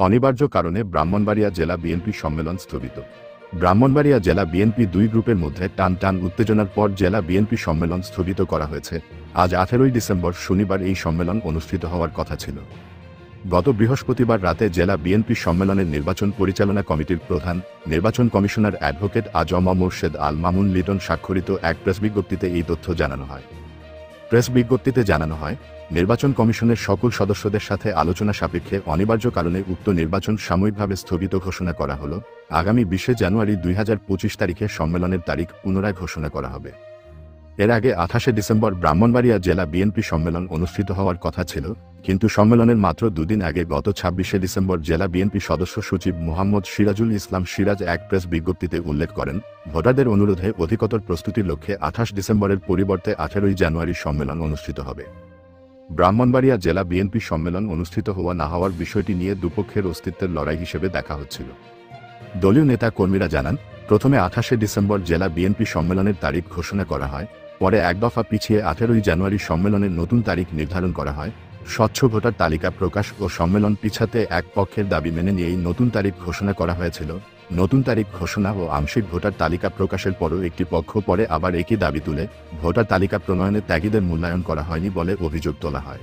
অনিবার্য কারণে ব্রাহ্মণবাড়িয়া জেলা বিএনপি সম্মেলন স্থগিত। ব্রাহ্মণবাড়িয়া জেলা বিএনপি দুই গ্রুপের মধ্যে টান উত্তেজনার পর জেলা বিএনপি সম্মেলন স্থগিত করা হয়েছে। আজ 18 ডিসেম্বর শনিবার এই সম্মেলন অনুষ্ঠিত হওয়ার কথা ছিল। গত বৃহস্পতিবার রাতে জেলা বিএনপি সম্মেলনের নির্বাচন পরিচালনা কমিটির প্রধান নির্বাচন কমিশনার অ্যাডভোকেট আ.জ.ম মোর্শেদ আল মামুন লিটন স্বাক্ষরিত এক প্রেস বিজ্ঞপ্তিতে এই তথ্য জানানো হয়। প্রেস বিজ্ঞপ্তিতে জানানো হয়, নির্বাচন কমিশনের সকল সদস্যদের সাথে আলোচনা সাপেক্ষে অনিবার্য কারণে উক্ত নির্বাচন সাময়িকভাবে স্থগিত ঘোষণা করা হলো। আগামী 20 জানুয়ারি 2025 তারিখে সম্মেলনের তারিখ পুনরায় ঘোষণা করা হবে। এর আগে 28 ডিসেম্বর ব্রাহ্মণবাড়িয়া জেলা বিএনপি সম্মেলন অনুষ্ঠিত হওয়ার কথা ছিল, কিন্তু সম্মেলনের মাত্র দুদিন আগে গত 26 ডিসেম্বর জেলা বিএনপি সদস্য সচিব মোহাম্মদ সিরাজুল ইসলাম সিরাজ এক প্রেস বিজ্ঞপ্তিতে উল্লেখ করেন, ভোটারদের অনুরোধে অধিকতর প্রস্তুতির লক্ষ্যে 28 ডিসেম্বরের পরিবর্তে 18 জানুয়ারি সম্মেলন অনুষ্ঠিত হবে। ব্রাহ্মণবাড়িয়া জেলা বিএনপি সম্মেলন অনুষ্ঠিত হওয়া না হওয়ার বিষয়টি নিয়ে দুপক্ষের অস্তিত্বের লড়াই হিসেবে দেখা হচ্ছিল। দলীয় নেতা কর্মীরা জানান, প্রথমে 28 ডিসেম্বর জেলা বিএনপি সম্মেলনের তারিখ ঘোষণা করা হয়, পরে এক দফা পিছিয়ে 18 জানুয়ারি সম্মেলনের নতুন তারিখ নির্ধারণ করা হয়। স্বচ্ছ ভোটার তালিকা প্রকাশ ও সম্মেলন পিছাতে এক পক্ষের দাবি মেনে নিয়েই নতুন তারিখ ঘোষণা করা হয়েছিল। নতুন তারিখ ঘোষণা ও আংশিক ভোটার তালিকা প্রকাশের পরও একটি পক্ষ পরে আবার একই দাবি তুলে ভোটার তালিকা প্রণয়নের ত্যাগীদের মূল্যায়ন করা হয়নি বলে অভিযোগ তোলা হয়।